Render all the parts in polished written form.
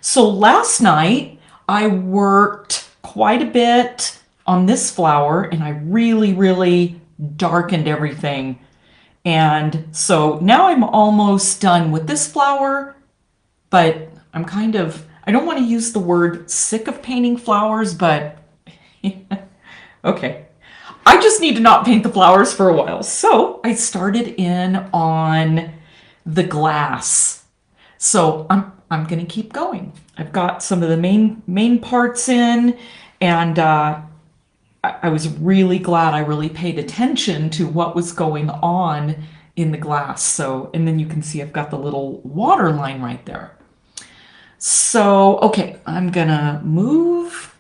So last night I worked quite a bit on this flower and I really darkened everything. And so now I'm almost done with this flower, but I'm kind of, I don't want to use the word sick of painting flowers, but okay. I just need to not paint the flowers for a while. So I started in on the glass. So I'm gonna keep going. I've got some of the main parts in, and I was really glad I really paid attention to what was going on in the glass. So, and then you can see I've got the little water line right there. So, okay, I'm gonna move.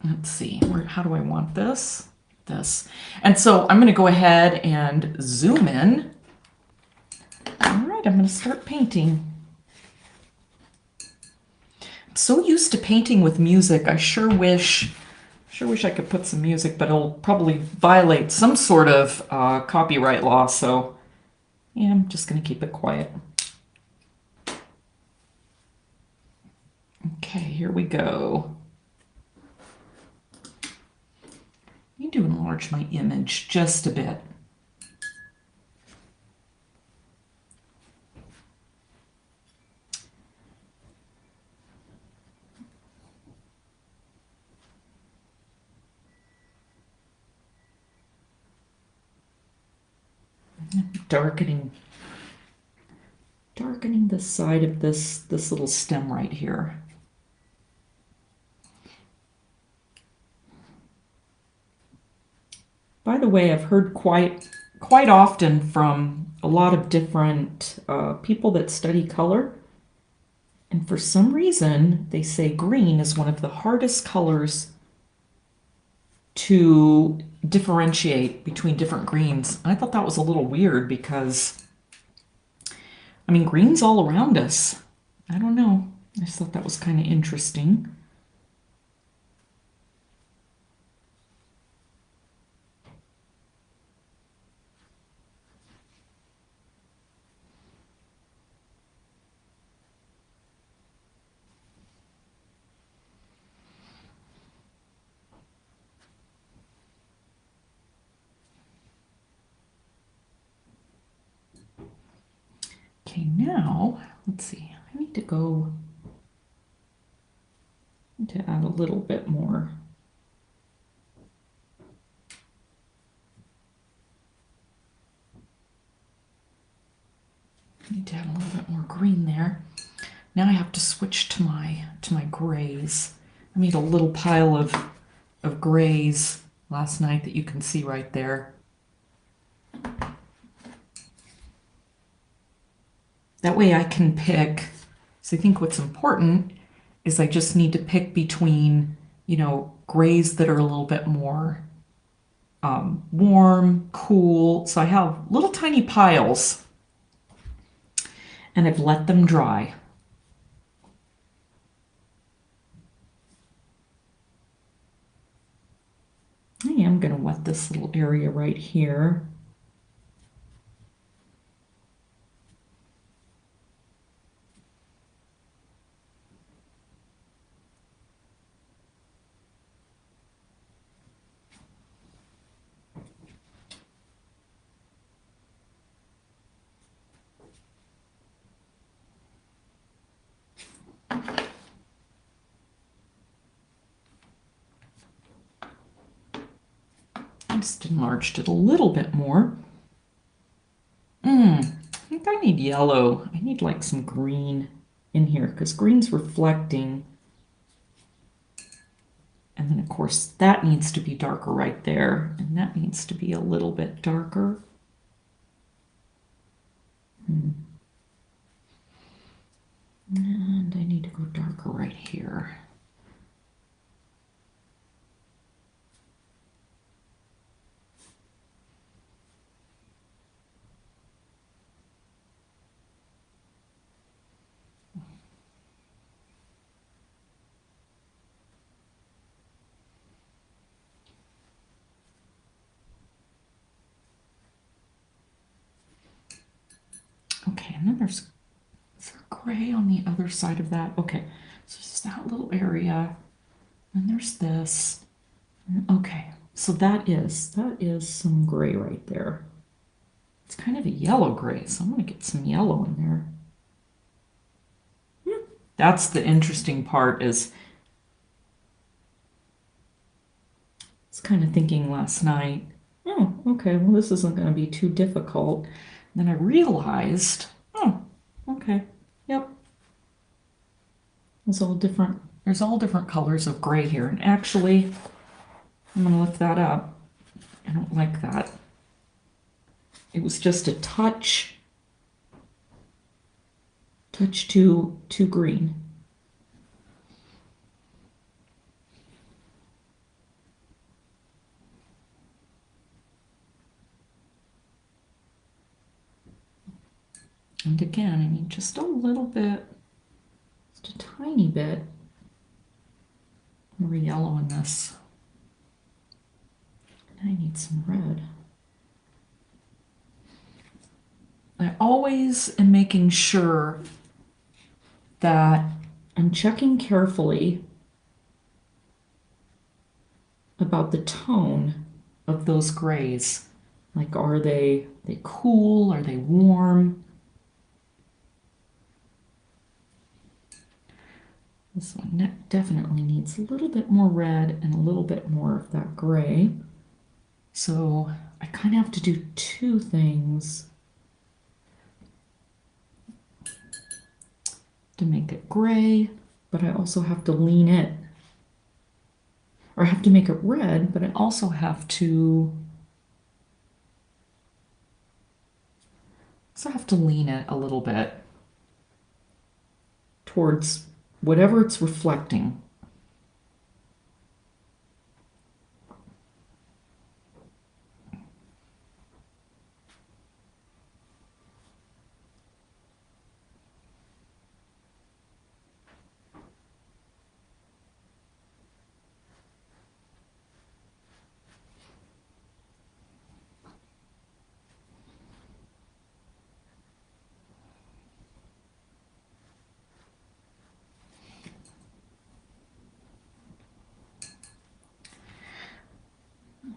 Let's see, how do I want this? This. And so I'm gonna go ahead and zoom in. All right, I'm gonna start painting. I'm so used to painting with music. I sure wish I could put some music, but it'll probably violate some sort of copyright law. So yeah, I'm just gonna keep it quiet. Okay, here we go. I need to enlarge my image just a bit. Darkening the side of this little stem right here. By the way, I've heard quite often from a lot of different people that study color, and for some reason they say green is one of the hardest colors to differentiate between different greens. I thought that was a little weird because, I mean, green's all around us. I don't know. I just thought that was kind of interesting. Okay, now, let's see. I need to add a little bit more. I need to add a little bit more green there. Now I have to switch to my grays. I made a little pile of grays last night that you can see right there. That way I can pick. So I think what's important is I just need to pick between, grays that are a little bit more warm, cool. So I have little tiny piles and I've let them dry. I am going to wet this little area right here. I just enlarged it a little bit more. I think I need yellow. I need like some green in here because green's reflecting. And then of course that needs to be darker right there. And that needs to be a little bit darker. And I need to go darker right here. Okay, and then there's Is there gray on the other side of that? Okay, so just that little area. And there's this. Okay, so that is some gray right there. It's kind of a yellow gray, so I'm going to get some yellow in there. That's the interesting part is I was kind of thinking last night, oh, okay, well, this isn't going to be too difficult. And then I realized, oh, okay, yep. There's all different colors of gray here. And actually, I'm going to lift that up. I don't like that. It was just a touch too green. And again, I mean, just a little bit, just a tiny bit more yellow in this. And I need some red. I always am making sure that I'm checking carefully about the tone of those grays. Like, are they cool? Are they warm? This one definitely needs a little bit more red and a little bit more of that gray. So I kind of have to do two things to make it gray, but I also have to lean it. Or I have to make it red, but I also have to lean it a little bit towards whatever it's reflecting.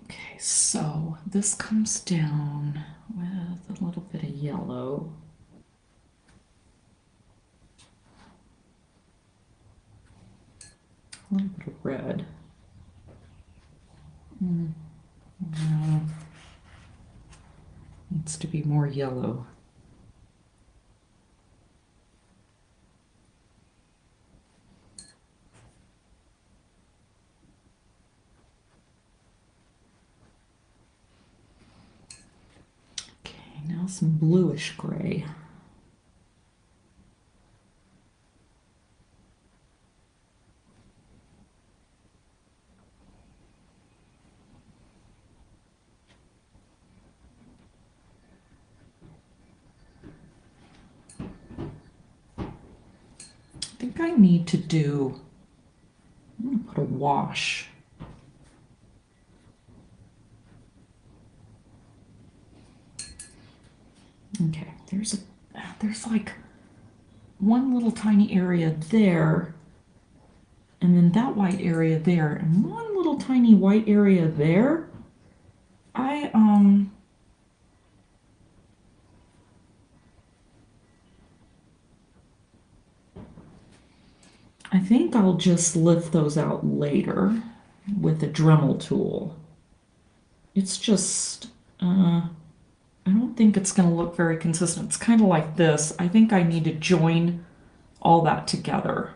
Okay, so this comes down with a little bit of yellow. A little bit of red. No. Needs to be more yellow. Okay, now some bluish gray. I think I need to do, I'm going to put a wash. Okay, there's like one little tiny area there, and then that white area there, and one little tiny white area there. I think I'll just lift those out later with a Dremel tool. It's just, I don't think it's going to look very consistent. It's kind of like this. I think I need to join all that together,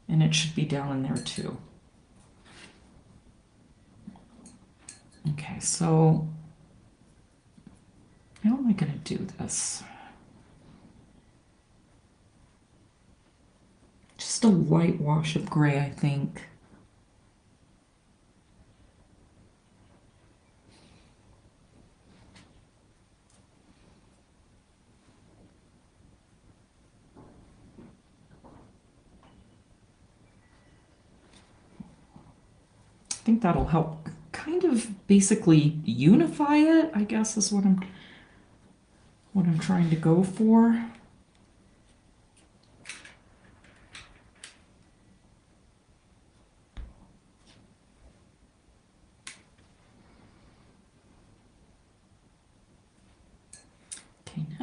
and it should be down in there too. Okay, so how am I going to do this? Just a light wash of gray, I think. I think that'll help kind of basically unify it, I guess is what I'm trying to go for.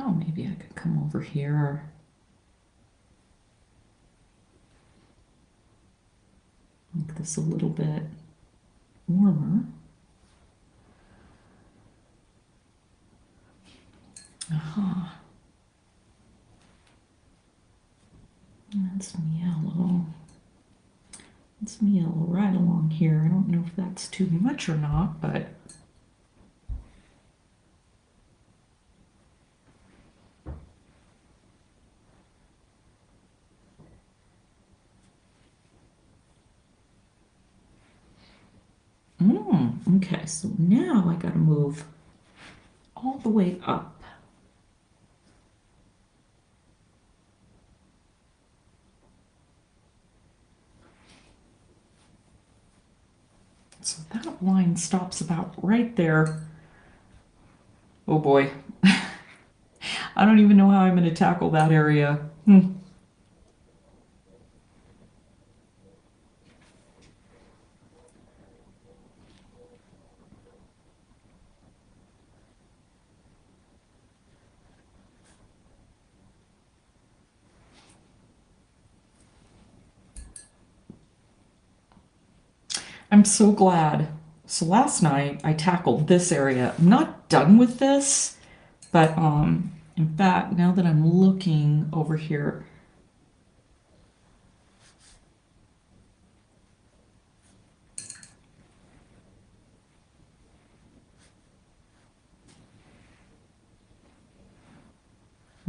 Oh, maybe I could come over here. Make this a little bit warmer. Aha. That's yellow. It's yellow right along here. I don't know if that's too much or not, but okay, so now I gotta move all the way up. So that line stops about right there. Oh boy. I don't even know how I'm going to tackle that area. I'm so glad. So last night I tackled this area. I'm not done with this, but in fact, now that I'm looking over here,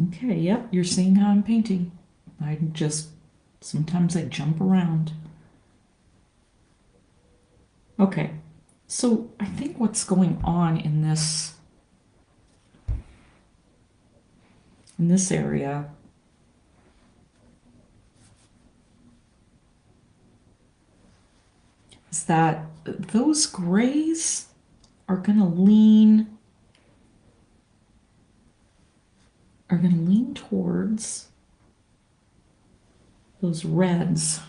okay, yep, you're seeing how I'm painting. I just sometimes I jump around. Okay, so I think what's going on in this area is that those grays are going to lean towards those reds.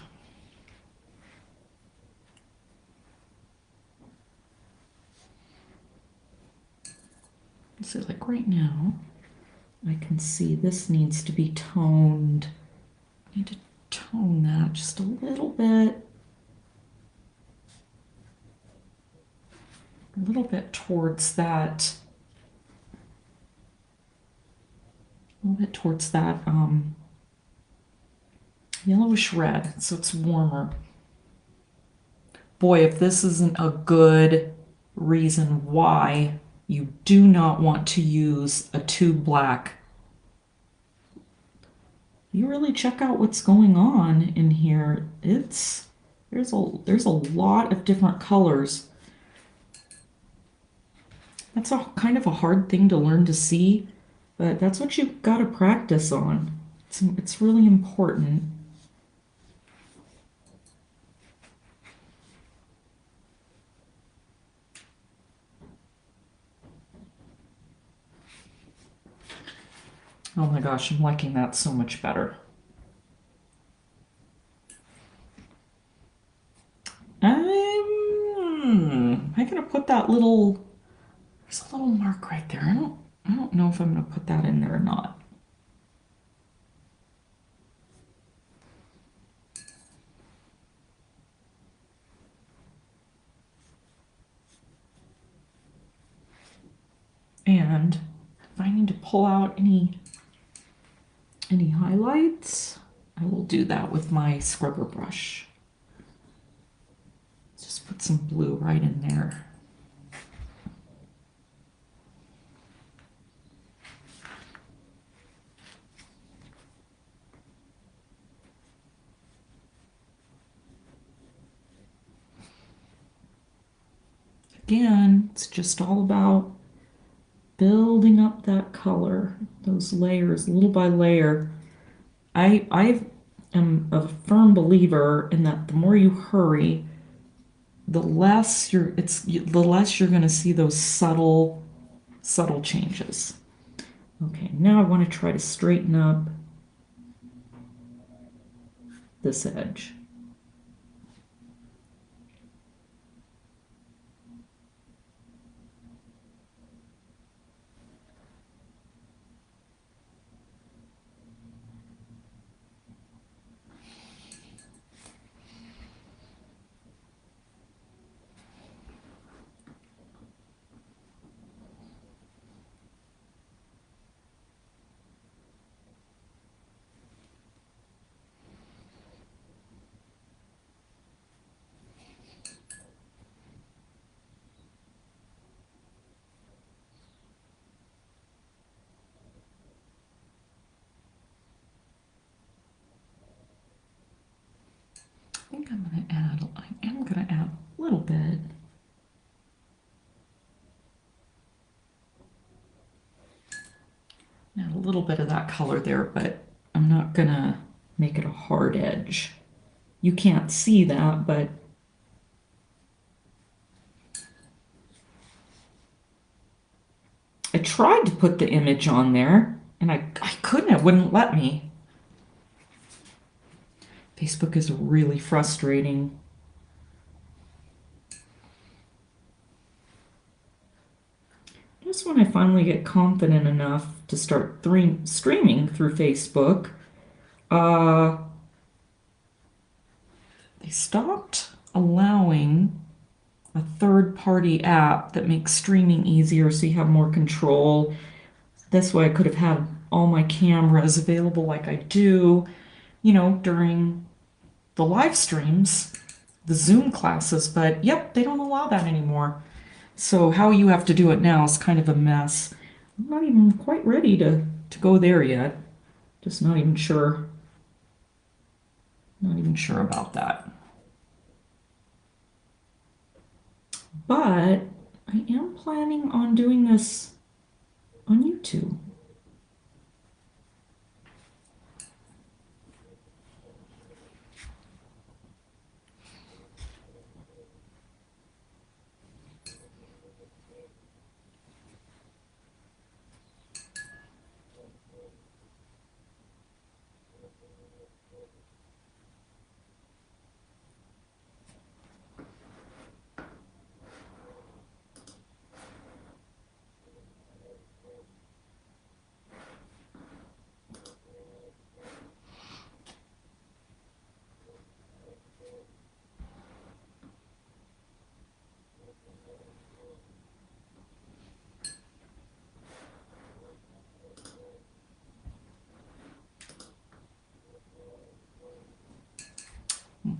So like right now, I can see this needs to be toned. I need to tone that just a little bit. A little bit towards that. A little bit towards that yellowish red, so it's warmer. Boy, if this isn't a good reason why you do not want to use a tube black. You really check out what's going on in here. There's a lot of different colors. That's a kind of a hard thing to learn to see, but that's what you've got to practice on. It's really important. Oh my gosh, I'm liking that so much better. I'm gonna put that little, there's a little mark right there. I don't know if I'm gonna put that in there or not. And if I need to pull out any highlights, I will do that with my scrubber brush. Just put some blue right in there. Again, it's just all about building up that color, those layers, little by layer. I am a firm believer in that the more you hurry, the less you're going to see those subtle changes. Okay, now I want to try to straighten up this edge. think I am gonna add a little bit. Add a little bit of that color there, but I'm not gonna make it a hard edge. You can't see that, but I tried to put the image on there and I couldn't, it wouldn't let me. Facebook is really frustrating. Just when I finally get confident enough to start streaming through Facebook, uh, they stopped allowing a third-party app that makes streaming easier so you have more control. This way I could have had all my cameras available like I do, you know, during the live streams, the Zoom classes, but yep, they don't allow that anymore. So how you have to do it now is kind of a mess. I'm not even quite ready to go there yet. Just not even sure. Not even sure about that. But I am planning on doing this on YouTube.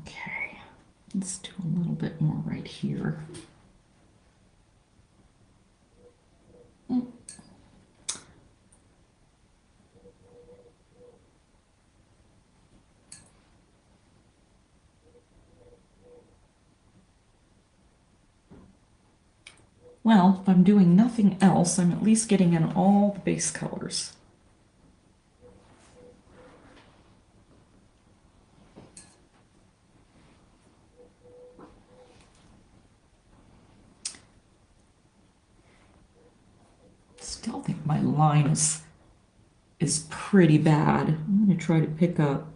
Okay, let's do a little bit more right here. Well, if I'm doing nothing else, I'm at least getting in all the base colors. Still think my line is pretty bad. I'm going to try to pick up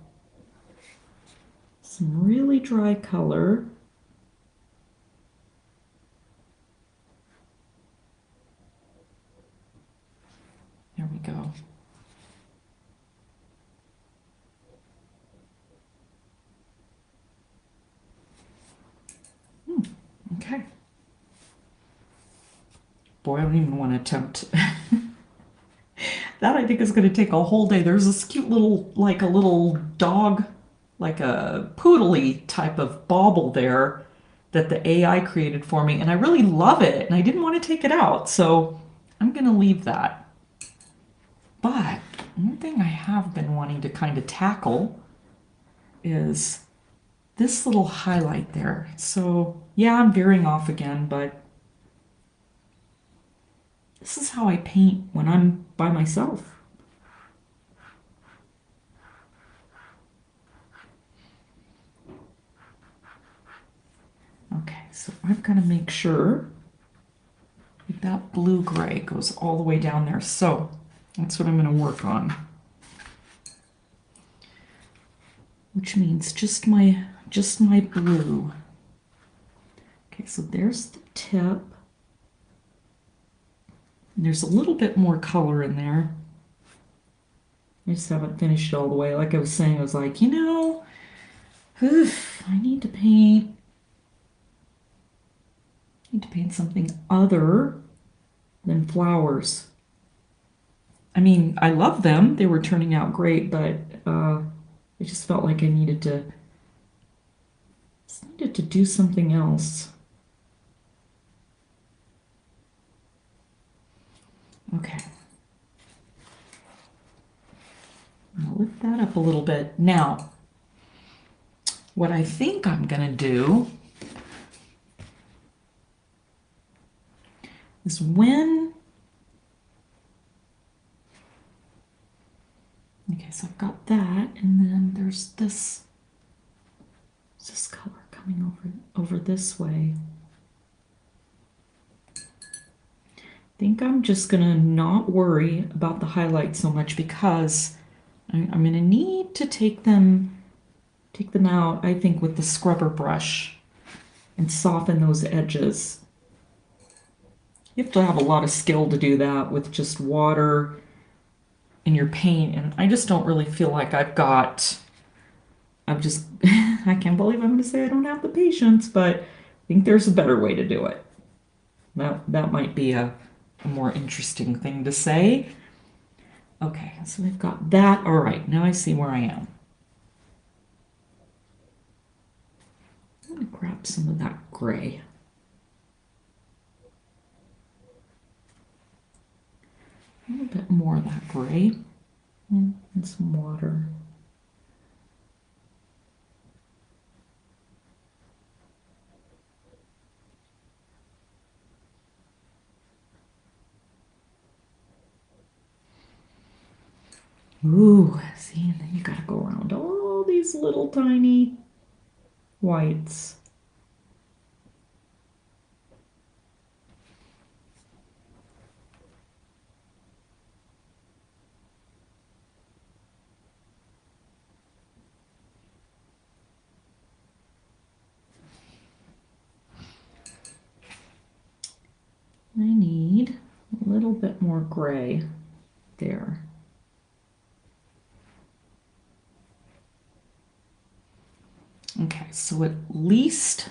some really dry color. There we go. Okay. Boy, I don't even want to attempt. That I think is going to take a whole day. There's this cute little, like a little dog, like a poodly type of bauble there that the AI created for me. And I really love it. And I didn't want to take it out. So I'm going to leave that. But one thing I have been wanting to kind of tackle is this little highlight there. So yeah, I'm veering off again, but this is how I paint when I'm by myself. Okay, so I've got to make sure that blue-gray goes all the way down there. So that's what I'm going to work on. Which means just my blue. Okay, so there's the tip. And there's a little bit more color in there. I just haven't finished it all the way. Like I was saying, I was like, you know, I need to paint something other than flowers. I mean, I love them. They were turning out great, but I just felt like I needed to do something else. Okay. I'll lift that up a little bit. Now, what I think I'm gonna do is okay, so I've got that, and then there's this color coming over this way. I think I'm just gonna not worry about the highlights so much because I'm gonna need to take them out, I think, with the scrubber brush and soften those edges. You have to have a lot of skill to do that with just water in your paint, and I just don't really feel like I'm just, I can't believe I'm going to say I don't have the patience, but I think there's a better way to do it. That might be a more interesting thing to say. Okay, so we've got that. All right, now I see where I am. I'm going to grab some of that gray. A little bit more of that gray and some water. Ooh, see, and then you gotta go around all these little tiny whites. I need a little bit more gray there. Okay, so at least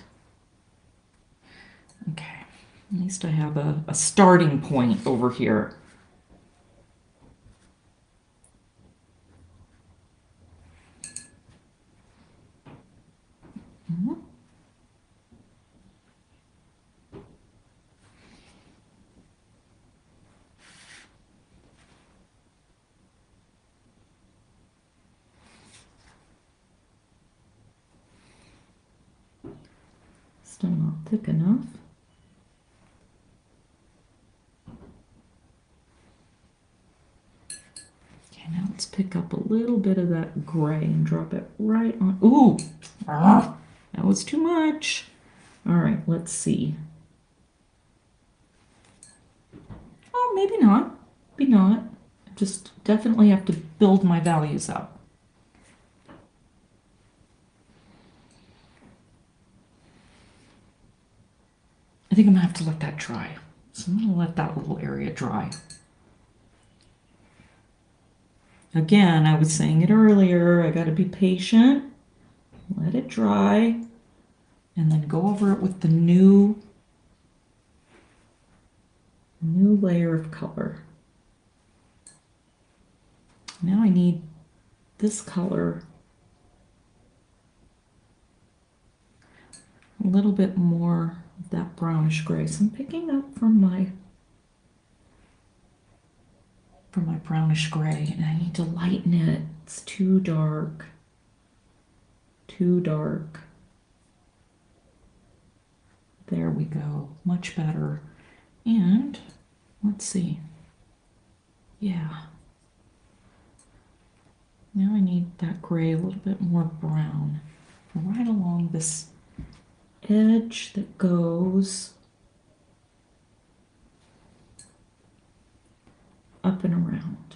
I have a starting point over here. Still not thick enough. Okay, now let's pick up a little bit of that gray and drop it right on. Ooh, that was too much. All right, let's see. Oh, maybe not. Maybe not. I just definitely have to build my values up. I think I'm gonna have to let that dry. So I'm gonna let that little area dry. Again, I was saying it earlier, I gotta be patient, let it dry, and then go over it with the new layer of color. Now I need this color a little bit more of that brownish gray. So I'm picking up from my brownish gray, and I need to lighten it. It's too dark. Too dark. There we go. Much better. And let's see. Yeah. Now I need that gray a little bit more brown right along this edge that goes up and around.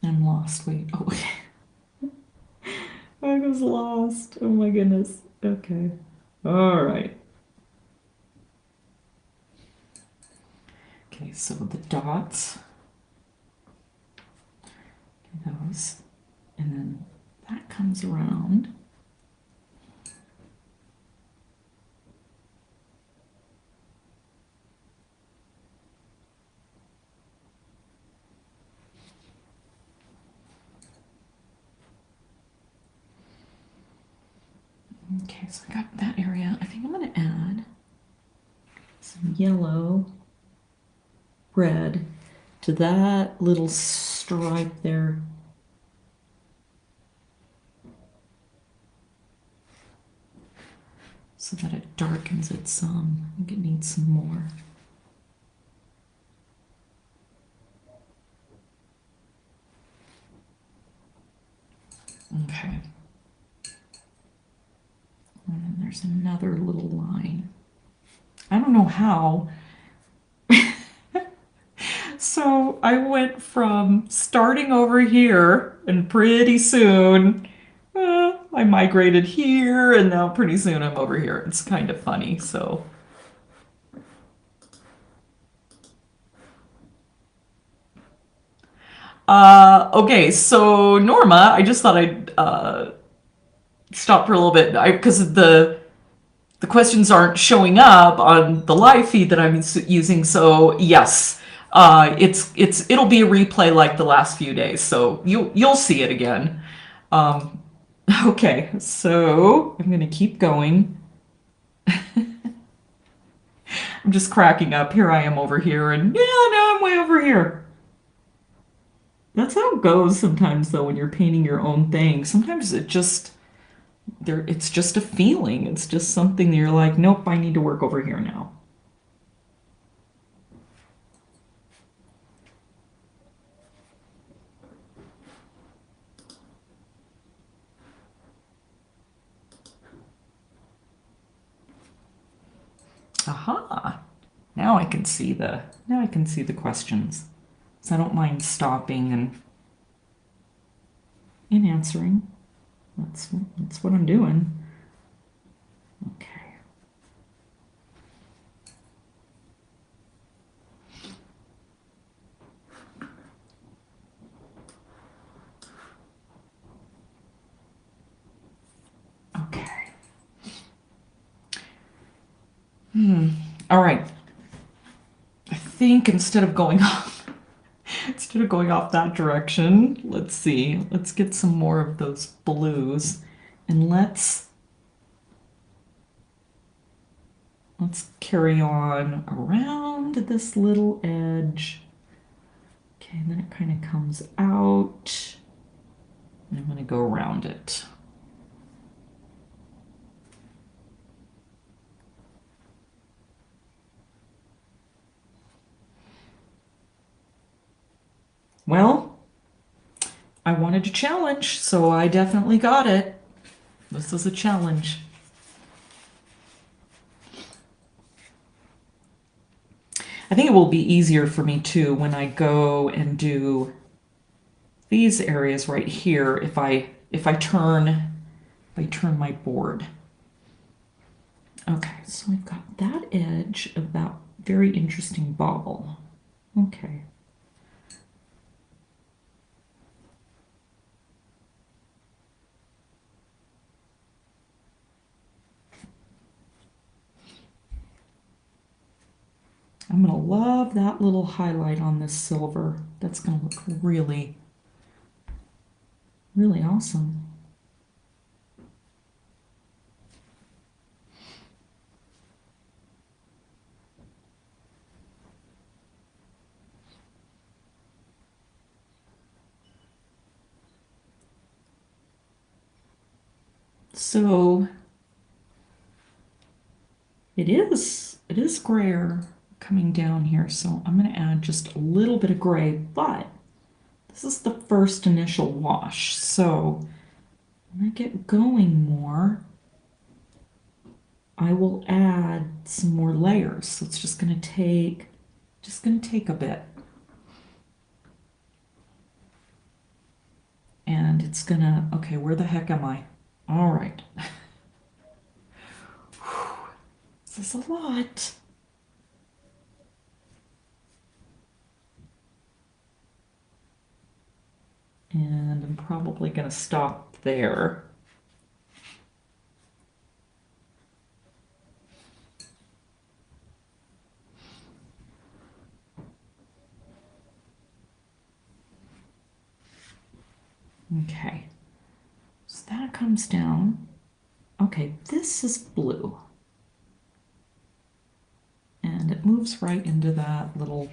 I'm lost. Wait. Oh, okay. I was lost. Oh my goodness. Okay. All right. Okay, so the dots, those, and then that comes around. Okay, so I got that area. I think I'm going to add some yellow, red to that little stripe there. So that it darkens it some. I think it needs some more. Okay. And then there's another little line. I don't know how. So I went from starting over here, and pretty soon I migrated here, and now pretty soon I'm over here. It's kind of funny, so. Okay, so Norma, I just thought I'd stop for a little bit because the questions aren't showing up on the live feed that I'm using. So yes, it'll be a replay like the last few days. So you'll see it again. Okay, so I'm gonna keep going. I'm just cracking up. Here I am over here, and yeah, now I'm way over here. That's how it goes sometimes, though, when you're painting your own thing. Sometimes it's just a feeling. It's just something that you're like, nope, I need to work over here now. Aha. Now I can see the questions. So I don't mind stopping and answering. That's what I'm doing. Okay. Okay. All right. I think instead of going off that direction, let's see. Let's get some more of those blues, and let's carry on around this little edge. Okay, and then it kind of comes out. And I'm going to go around it. Well, I wanted a challenge, so I definitely got it. This is a challenge. I think it will be easier for me too when I go and do these areas right here if I turn my board. Okay, so I've got that edge of that very interesting ball. Okay. I'm gonna love that little highlight on this silver. That's gonna look really, really awesome. So it is grayer coming down here, so I'm going to add just a little bit of gray, but this is the first initial wash, so when I get going more, I will add some more layers. So it's just going to take a bit. And it's gonna, okay, where the heck am I? All right. This is a lot. And I'm probably gonna stop there. Okay, so that comes down. Okay, this is blue. And it moves right into that little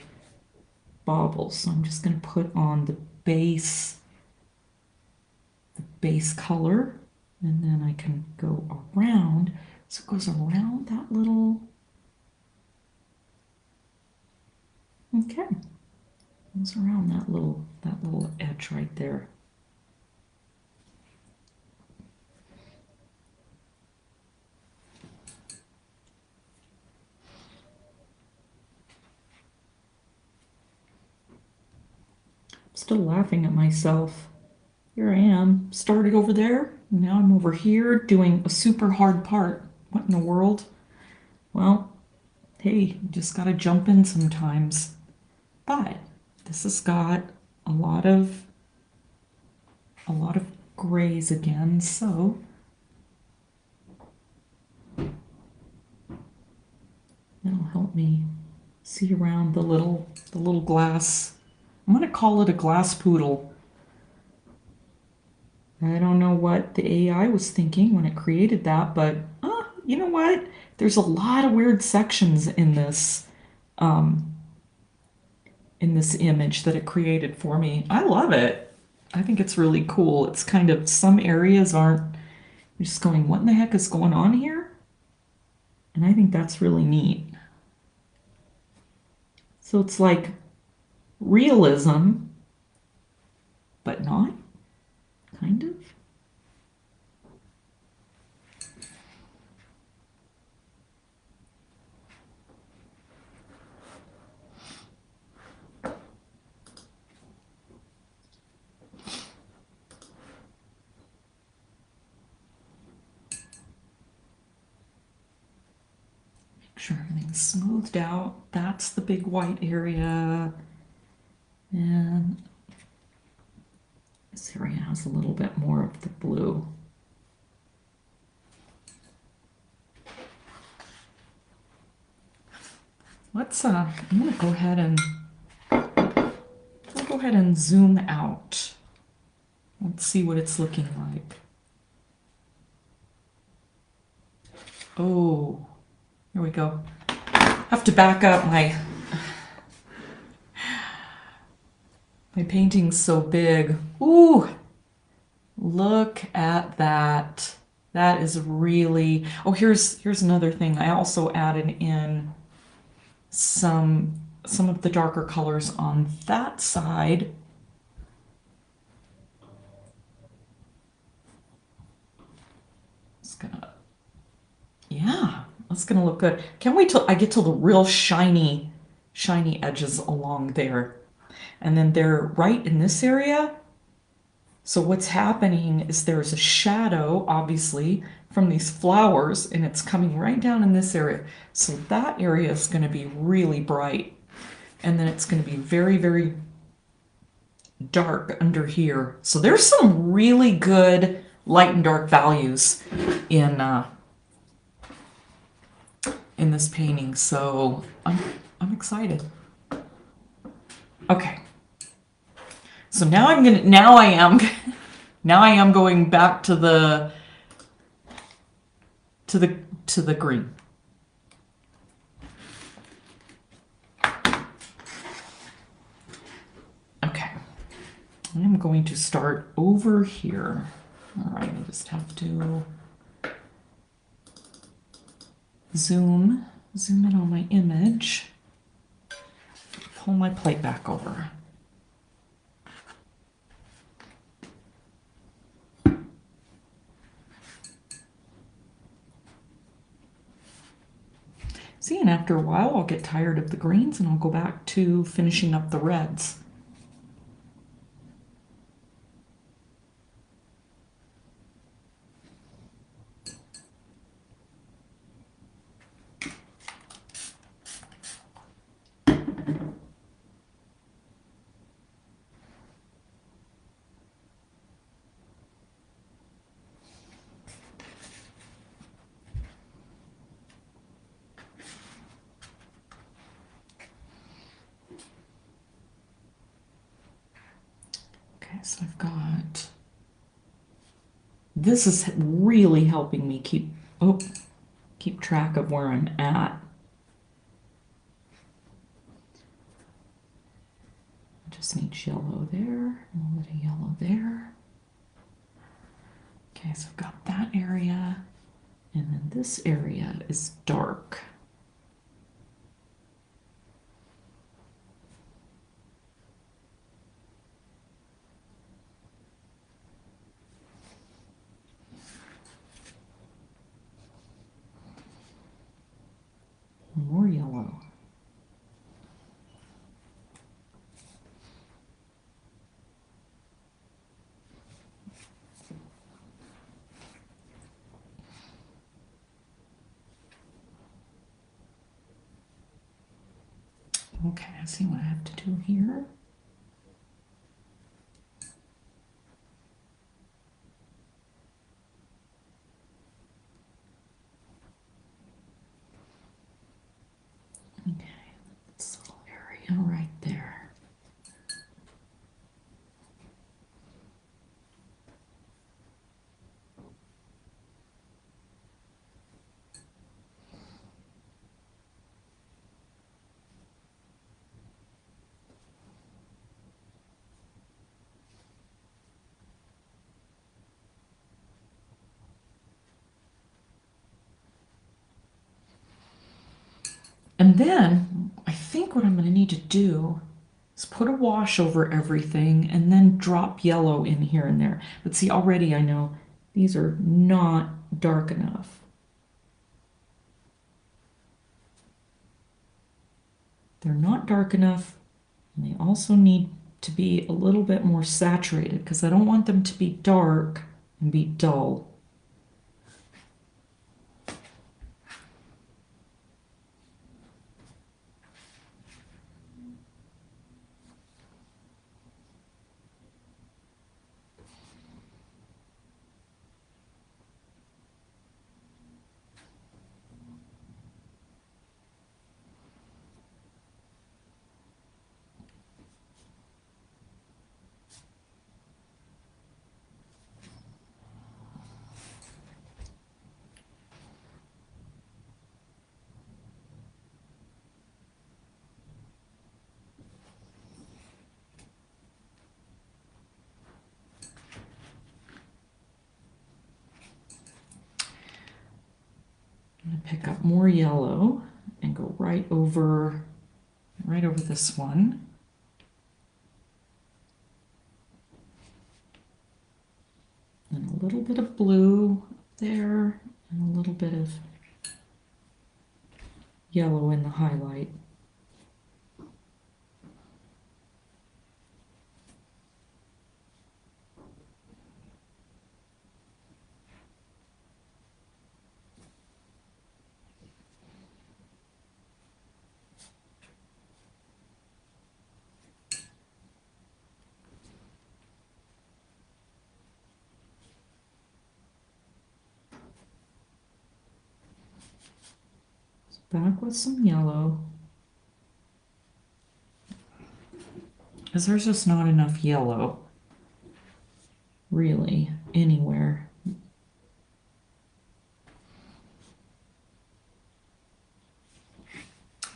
bauble. So I'm just going to put on base color, and then I can go around. So it goes around that little, okay, goes around that little edge right there. Still laughing at myself. Here I am, started over there, now I'm over here doing a super hard part. What in the world? Well, hey, you just gotta jump in sometimes. But this has got a lot of grays again, so that'll help me see around the little glass. I'm gonna call it a glass poodle. I don't know what the AI was thinking when it created that, but you know what? There's a lot of weird sections in this image that it created for me. I love it. I think it's really cool. It's kind of, some areas aren't, you're just going, what in the heck is going on here? And I think that's really neat. So it's like realism, but not, kind of. Sure everything's smoothed out. That's the big white area. And this area has a little bit more of the blue. Let's I'm gonna go ahead and zoom out. Let's see what it's looking like. Oh, here we go. I have to back up, my painting's so big. Ooh, look at that. That is really, oh, here's another thing. I also added in some of the darker colors on that side. It's gonna, yeah, that's gonna look good. Can't wait till I get to the real shiny edges along there. And then they're right in this area. So what's happening is there's a shadow, obviously, from these flowers, and it's coming right down in this area. So that area is going to be really bright. And then it's going to be very, very dark under here. So there's some really good light and dark values in this painting. So I'm excited. Okay. So now I am going back to the green. Okay. I'm going to start over here. All right, I just have to zoom in on my image. Pull my plate back over. See, and after a while, I'll get tired of the greens and I'll go back to finishing up the reds. So I've got, this is really helping me keep track of where I'm at. sneaks yellow there, a little bit of yellow there. Okay, so I've got that area, and then this area is dark. More yellow. Okay, I see what I have to do here. Okay, this little area right there. And then I think what I'm going to need to do is put a wash over everything and then drop yellow in here and there. But see, already I know these are not dark enough. They're not dark enough, and they also need to be a little bit more saturated because I don't want them to be dark and be dull. I'm going to pick up more yellow and go right over this one. And a little bit of blue there, and a little bit of yellow in the highlight. Back with some yellow, because there's just not enough yellow really anywhere.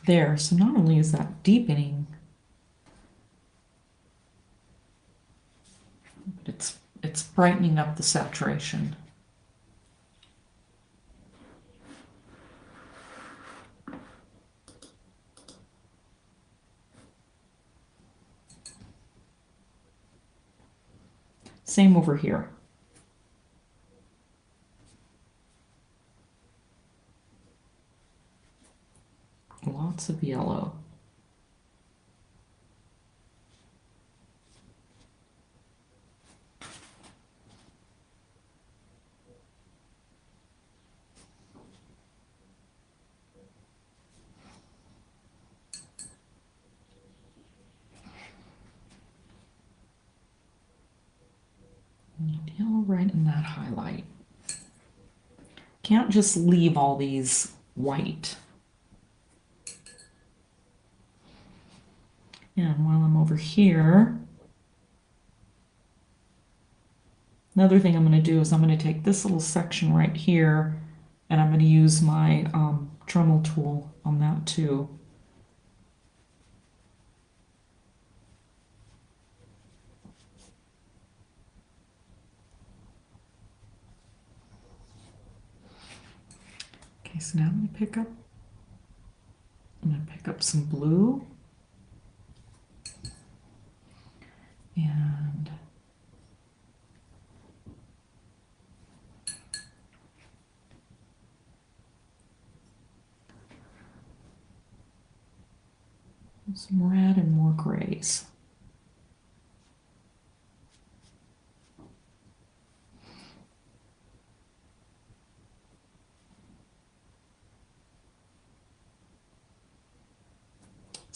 There, so not only is that deepening, but it's brightening up the saturation. Same over here. Lots of yellow. Yellow right in that highlight. Can't just leave all these white. And while I'm over here, another thing I'm going to do is I'm going to take this little section right here, and I'm going to use my Dremel tool on that too. Okay, so now I'm gonna pick up some blue and some red and more grays.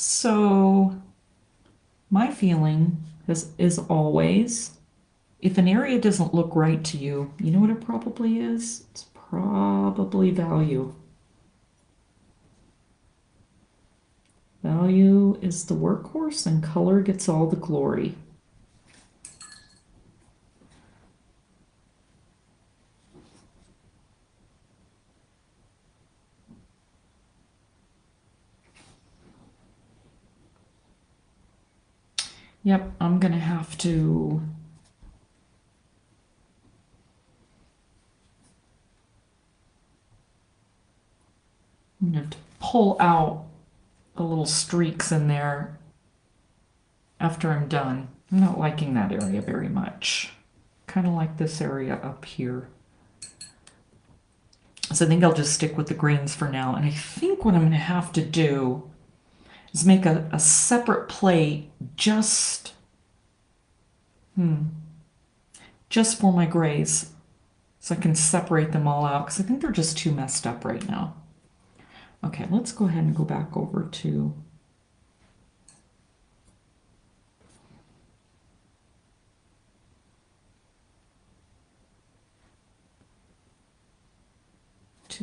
So my feeling is always, if an area doesn't look right to you, you know what it probably is? It's probably value. Value is the workhorse and color gets all the glory. Yep, I'm gonna have to pull out the little streaks in there after I'm done. I'm not liking that area very much. Kind of like this area up here. So I think I'll just stick with the greens for now. And I think what I'm going to have to do is make a separate plate just for my grays. So I can separate them all out because I think they're just too messed up right now. Okay, let's go ahead and go back over to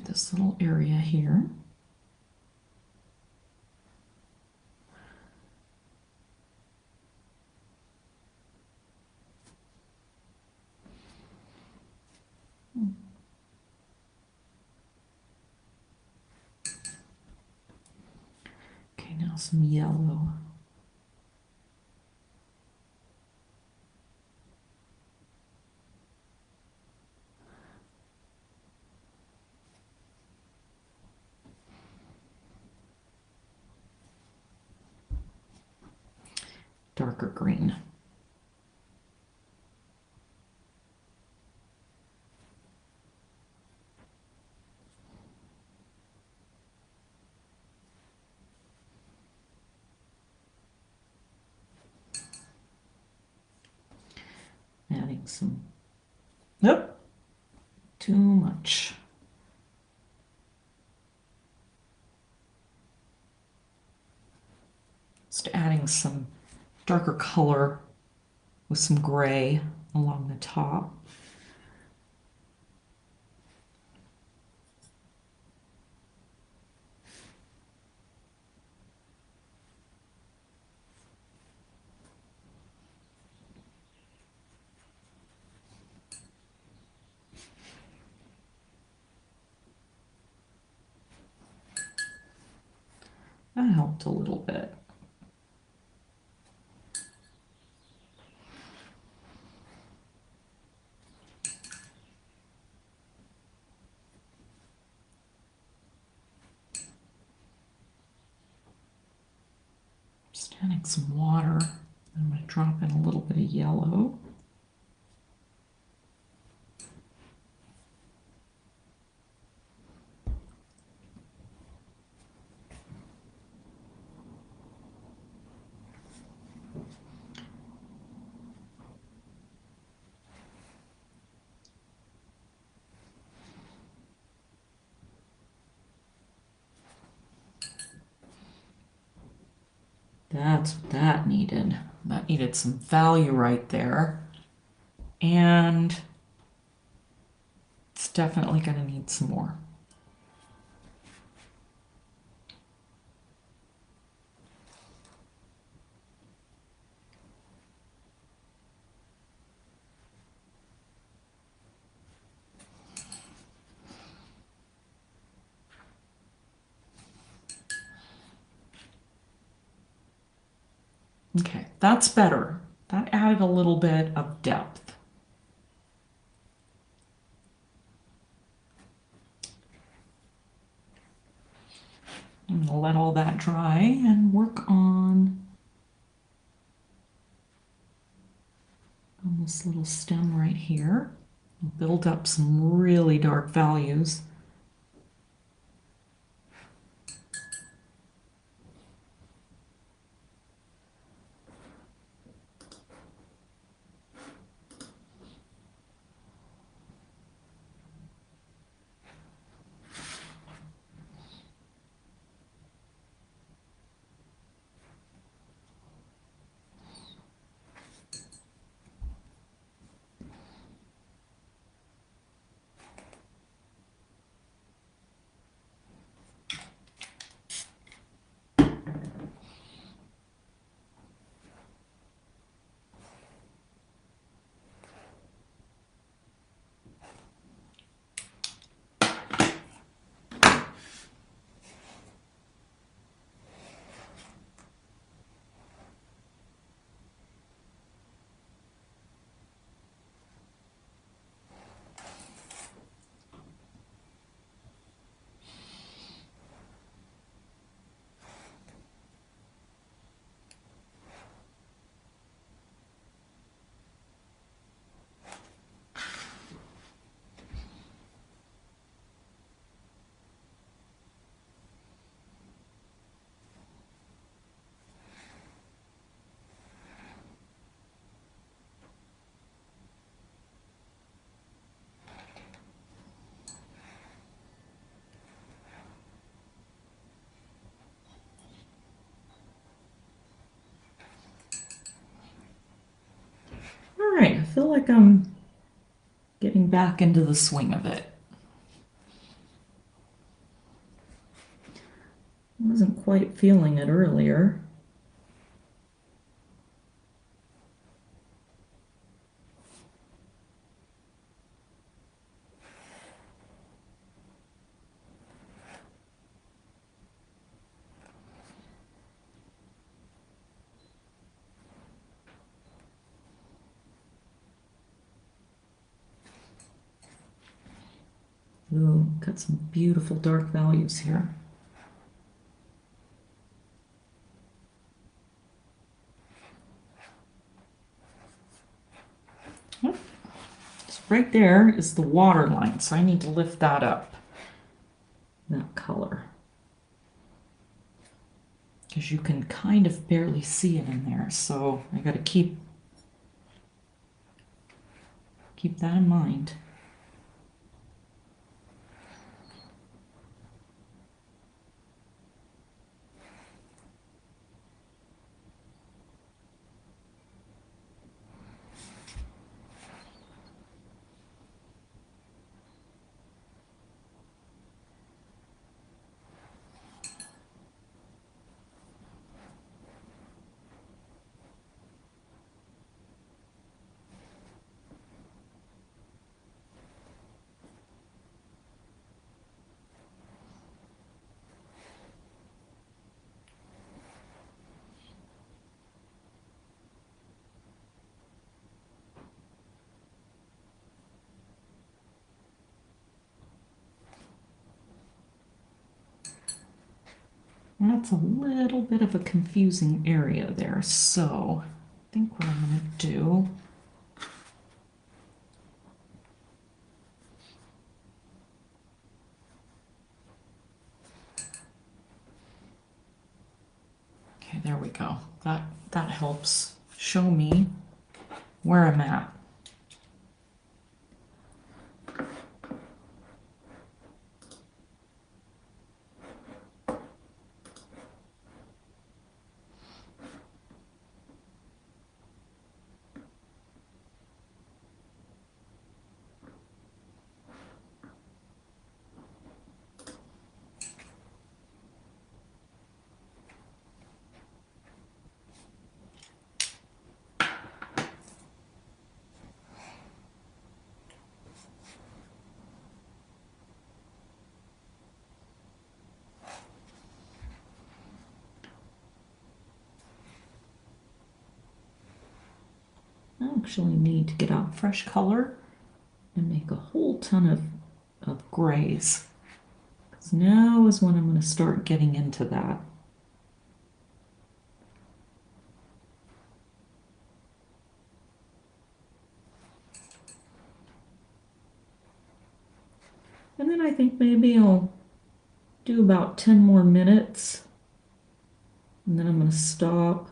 this little area here. Okay, now some yellow. Darker green. Adding some, nope, too much. Just adding some darker color with some gray along the top. That helped a little bit. Just adding some water. I'm going to drop in a little bit of yellow. That's what that needed. That needed some value right there. And it's definitely going to need some more. Okay, that's better. That added a little bit of depth. I'm gonna let all that dry and work on this little stem right here. Build up some really dark values. All right, I feel like I'm getting back into the swing of it. I wasn't quite feeling it earlier. Ooh, got some beautiful dark values here. Yep. So right there is the water line, so I need to lift that up, that color. Because you can kind of barely see it in there, so I got to keep that in mind. That's a little bit of a confusing area there, so I think what I'm going to do okay, there we go. That helps show me where I'm at. I actually need to get out fresh color and make a whole ton of grays. So now is when I'm going to start getting into that. And then I think maybe I'll do about 10 more minutes. And then I'm going to stop.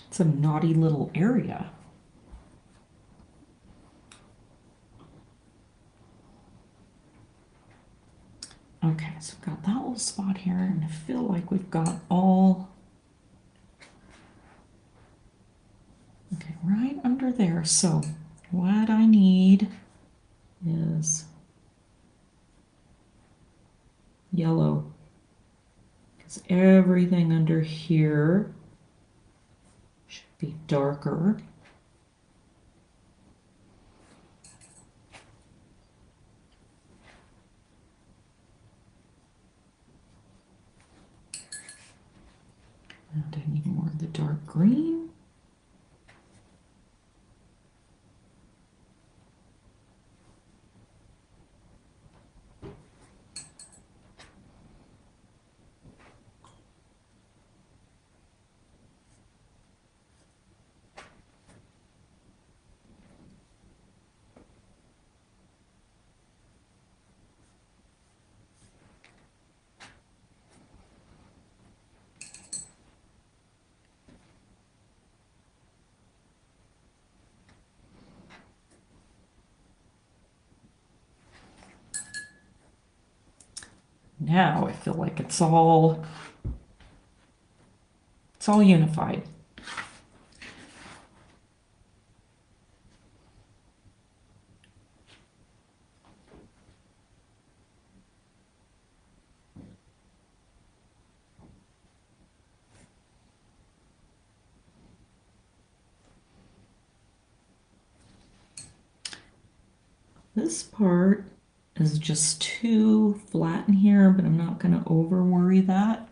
It's a naughty little area. Okay, so we've got that little spot here, and I feel like we've got all, okay, right under there. So what I need is yellow, because everything under here should be darker. And I need more of the dark green. Now I feel like it's all unified. This part is just too flat in here, but I'm not going to over worry that.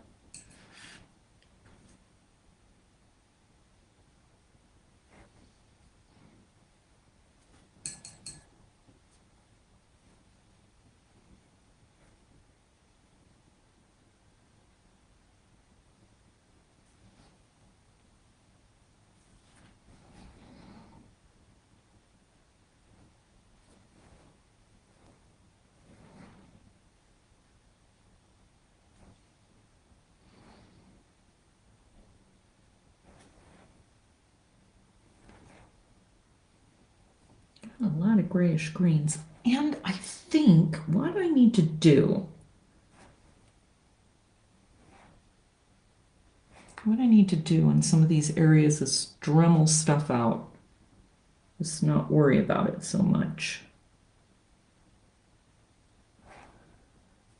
A lot of grayish greens. And I think what I need to do, in some of these areas is Dremel stuff out. Just not worry about it so much.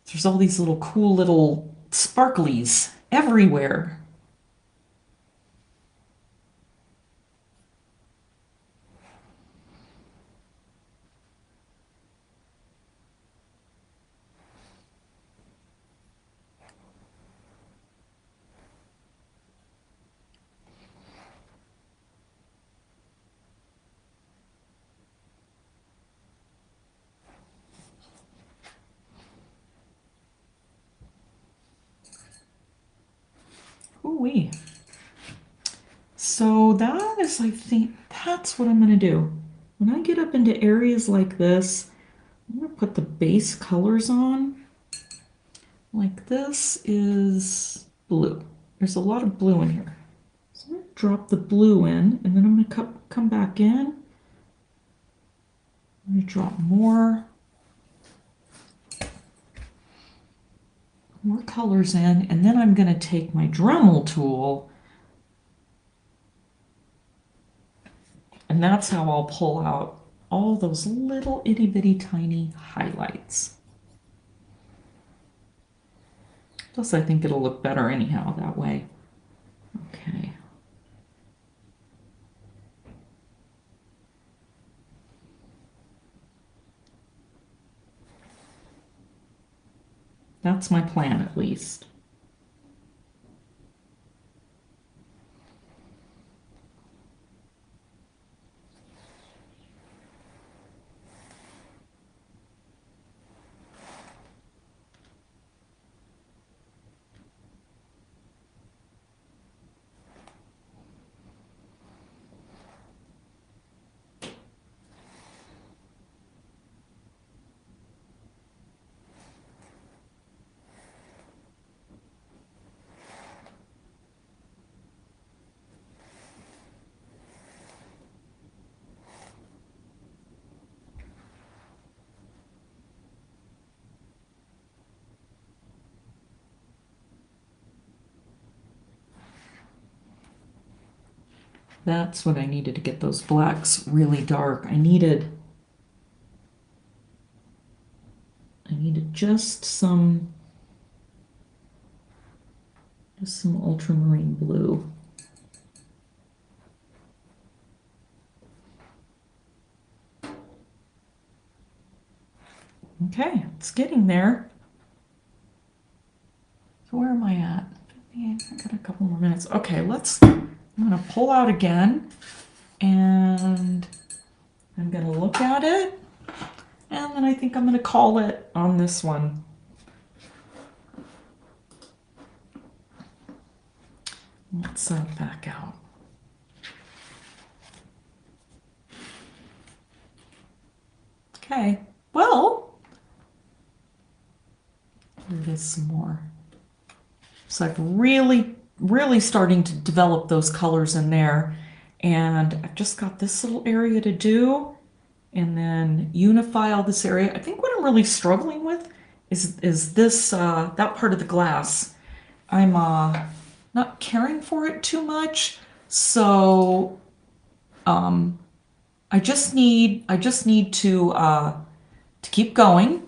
There's all these little cool little sparklies everywhere. Ooh-wee. So that is, I think, that's what I'm going to do. When I get up into areas like this, I'm going to put the base colors on. Like this is blue. There's a lot of blue in here. So I'm going to drop the blue in, and then I'm going to come back in I'm going to drop more colors in, and then I'm going to take my Dremel tool, and that's how I'll pull out all those little itty bitty tiny highlights. Plus I think it'll look better anyhow that way. Okay. That's my plan, at least. That's what I needed to get those blacks really dark. I needed just some ultramarine blue. Okay, it's getting there. So where am I at? I got a couple more minutes. Okay, I'm gonna pull out again, and I'm gonna look at it, and then I think I'm gonna call it on this one. Let's back out. Okay, well, there is some more. So I'm really starting to develop those colors in there. And I've just got this little area to do, and then unify all this area. I think what I'm really struggling with is this that part of the glass. I'm not caring for it too much, so I just need to keep going.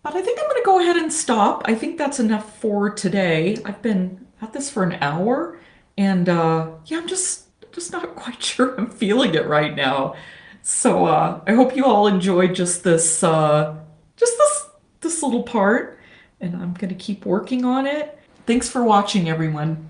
But I think I'm going to go ahead and stop. I think that's enough for today. I've been at this for an hour, and yeah, I'm just not quite sure I'm feeling it right now. So I hope you all enjoyed just this little part, and I'm going to keep working on it. Thanks for watching, everyone.